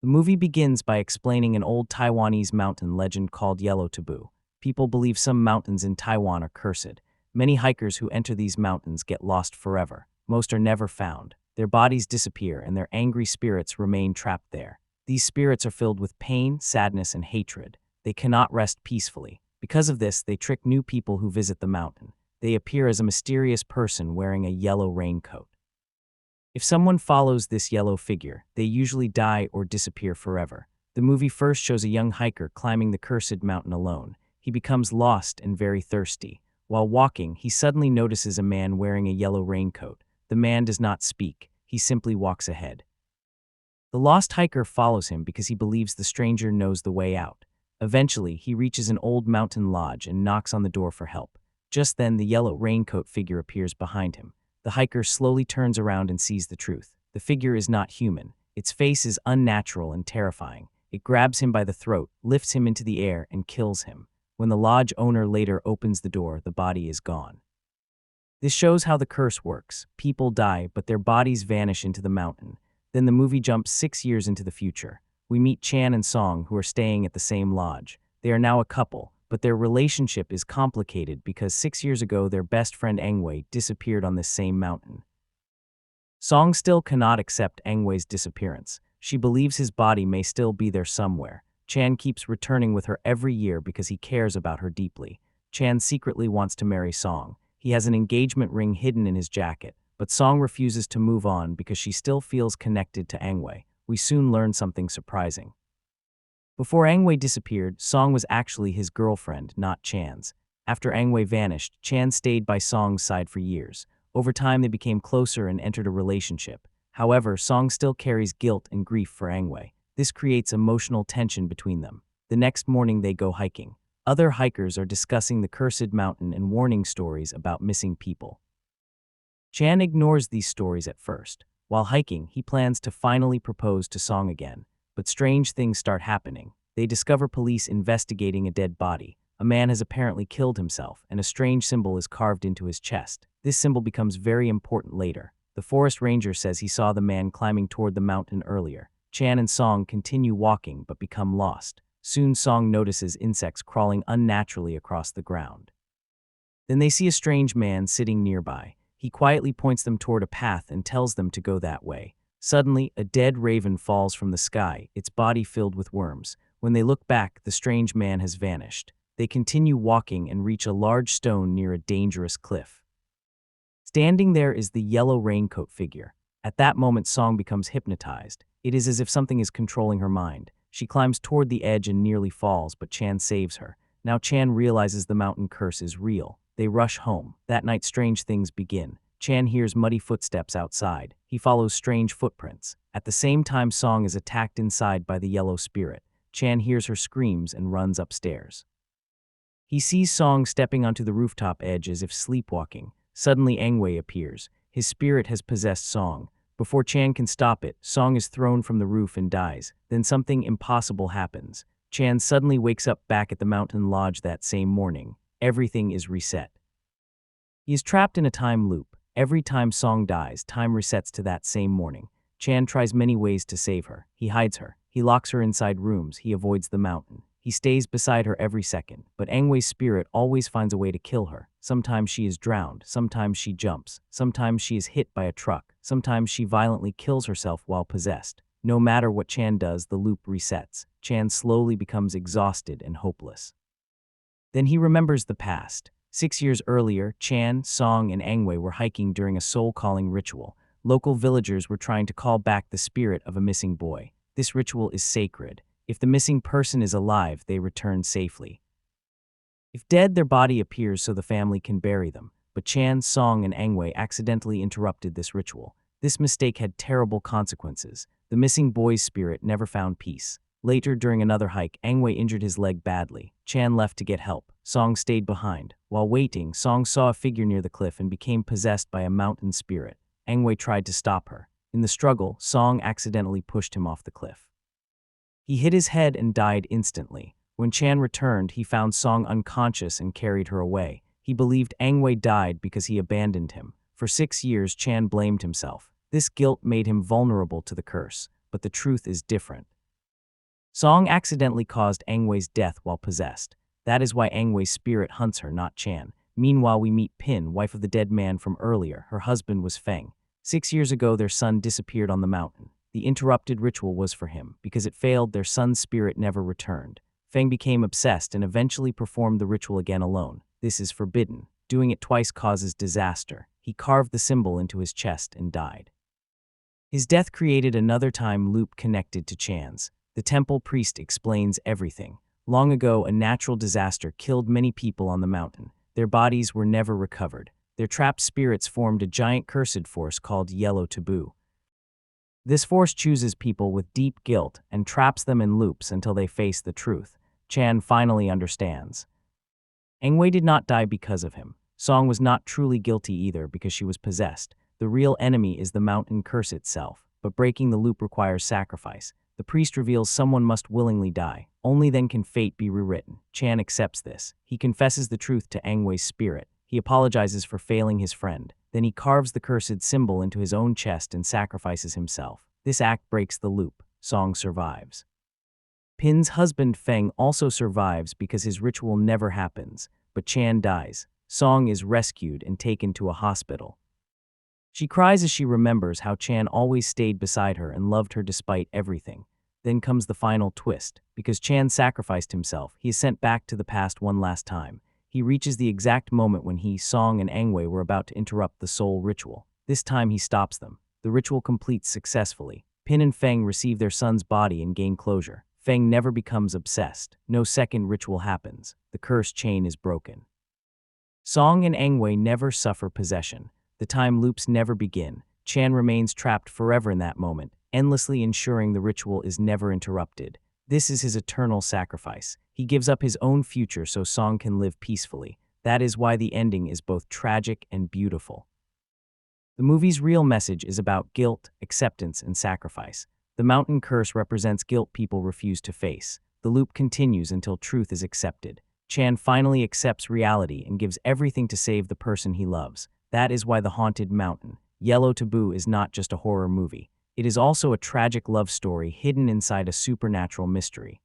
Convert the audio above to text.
The movie begins by explaining an old Taiwanese mountain legend called Yellow Taboo. People believe some mountains in Taiwan are cursed. Many hikers who enter these mountains get lost forever. Most are never found. Their bodies disappear and their angry spirits remain trapped there. These spirits are filled with pain, sadness, and hatred. They cannot rest peacefully. Because of this, they trick new people who visit the mountain. They appear as a mysterious person wearing a yellow raincoat. If someone follows this yellow figure, they usually die or disappear forever. The movie first shows a young hiker climbing the cursed mountain alone. He becomes lost and very thirsty. While walking, he suddenly notices a man wearing a yellow raincoat. The man does not speak. He simply walks ahead. The lost hiker follows him because he believes the stranger knows the way out. Eventually, he reaches an old mountain lodge and knocks on the door for help. Just then, the yellow raincoat figure appears behind him. The hiker slowly turns around and sees the truth. The figure is not human. Its face is unnatural and terrifying. It grabs him by the throat, lifts him into the air, and kills him. When the lodge owner later opens the door, the body is gone. This shows how the curse works. People die, but their bodies vanish into the mountain. Then the movie jumps 6 years into the future. We meet Chan and Song, who are staying at the same lodge. They are now a couple, but their relationship is complicated because 6 years ago their best friend Angwei disappeared on this same mountain. Song still cannot accept Angwei's disappearance. She believes his body may still be there somewhere. Chan keeps returning with her every year because he cares about her deeply. Chan secretly wants to marry Song. He has an engagement ring hidden in his jacket, but Song refuses to move on because she still feels connected to Angwei. We soon learn something surprising. Before Angwei disappeared, Song was actually his girlfriend, not Chan's. After Angwei vanished, Chan stayed by Song's side for years. Over time, they became closer and entered a relationship. However, Song still carries guilt and grief for Angwei. This creates emotional tension between them. The next morning, they go hiking. Other hikers are discussing the cursed mountain and warning stories about missing people. Chan ignores these stories at first. While hiking, he plans to finally propose to Song again. But strange things start happening. They discover police investigating a dead body. A man has apparently killed himself, and a strange symbol is carved into his chest. This symbol becomes very important later. The forest ranger says he saw the man climbing toward the mountain earlier. Chan and Song continue walking but become lost. Soon Song notices insects crawling unnaturally across the ground. Then they see a strange man sitting nearby. He quietly points them toward a path and tells them to go that way. Suddenly, a dead raven falls from the sky, its body filled with worms. When they look back, the strange man has vanished. They continue walking and reach a large stone near a dangerous cliff. Standing there is the yellow raincoat figure. At that moment, Song becomes hypnotized. It is as if something is controlling her mind. She climbs toward the edge and nearly falls, but Chan saves her. Now Chan realizes the mountain curse is real. They rush home. That night, strange things begin. Chan hears muddy footsteps outside. He follows strange footprints. At the same time, Song is attacked inside by the yellow spirit. Chan hears her screams and runs upstairs. He sees Song stepping onto the rooftop edge as if sleepwalking. Suddenly, Angwei appears. His spirit has possessed Song. Before Chan can stop it, Song is thrown from the roof and dies. Then something impossible happens. Chan suddenly wakes up back at the mountain lodge that same morning. Everything is reset. He is trapped in a time loop. Every time Song dies, time resets to that same morning. Chan tries many ways to save her. He hides her. He locks her inside rooms. He avoids the mountain. He stays beside her every second. But Angwei's spirit always finds a way to kill her. Sometimes she is drowned. Sometimes she jumps. Sometimes she is hit by a truck. Sometimes she violently kills herself while possessed. No matter what Chan does, the loop resets. Chan slowly becomes exhausted and hopeless. Then he remembers the past. 6 years earlier, Chan, Song, and Angwei were hiking during a soul-calling ritual. Local villagers were trying to call back the spirit of a missing boy. This ritual is sacred. If the missing person is alive, they return safely. If dead, their body appears so the family can bury them. But Chan, Song, and Angwei accidentally interrupted this ritual. This mistake had terrible consequences. The missing boy's spirit never found peace. Later, during another hike, Angwei injured his leg badly. Chan left to get help. Song stayed behind. While waiting, Song saw a figure near the cliff and became possessed by a mountain spirit. Angwei tried to stop her. In the struggle, Song accidentally pushed him off the cliff. He hit his head and died instantly. When Chan returned, he found Song unconscious and carried her away. He believed Angwei died because he abandoned him. For 6 years, Chan blamed himself. This guilt made him vulnerable to the curse. But the truth is different. Song accidentally caused Angwei's death while possessed. That is why Angwei's spirit hunts her, not Chan. Meanwhile, we meet Pin, wife of the dead man from earlier. Her husband was Feng. 6 years ago, their son disappeared on the mountain. The interrupted ritual was for him. Because it failed, their son's spirit never returned. Feng became obsessed and eventually performed the ritual again alone. This is forbidden. Doing it twice causes disaster. He carved the symbol into his chest and died. His death created another time loop connected to Chan's. The temple priest explains everything. Long ago, a natural disaster killed many people on the mountain. Their bodies were never recovered. Their trapped spirits formed a giant cursed force called Yellow Taboo. This force chooses people with deep guilt and traps them in loops until they face the truth. Chan finally understands. Angwei did not die because of him. Song was not truly guilty either because she was possessed. The real enemy is the mountain curse itself, but breaking the loop requires sacrifice. The priest reveals someone must willingly die. Only then can fate be rewritten. Chan accepts this. He confesses the truth to Angwei's spirit. He apologizes for failing his friend. Then he carves the cursed symbol into his own chest and sacrifices himself. This act breaks the loop. Song survives. Pin's husband Feng also survives because his ritual never happens, but Chan dies. Song is rescued and taken to a hospital. She cries as she remembers how Chan always stayed beside her and loved her despite everything. Then comes the final twist. Because Chan sacrificed himself, he is sent back to the past one last time. He reaches the exact moment when he, Song, and Angwei were about to interrupt the soul ritual. This time he stops them. The ritual completes successfully. Pin and Feng receive their son's body and gain closure. Feng never becomes obsessed. No second ritual happens. The curse chain is broken. Song and Angwei never suffer possession. The time loops never begin. Chan remains trapped forever in that moment, endlessly ensuring the ritual is never interrupted. This is his eternal sacrifice. He gives up his own future so Song can live peacefully. That is why the ending is both tragic and beautiful. The movie's real message is about guilt, acceptance, and sacrifice. The mountain curse represents guilt people refuse to face. The loop continues until truth is accepted. Chan finally accepts reality and gives everything to save the person he loves. That is why The Haunted Mountain, Yellow Taboo is not just a horror movie. It is also a tragic love story hidden inside a supernatural mystery.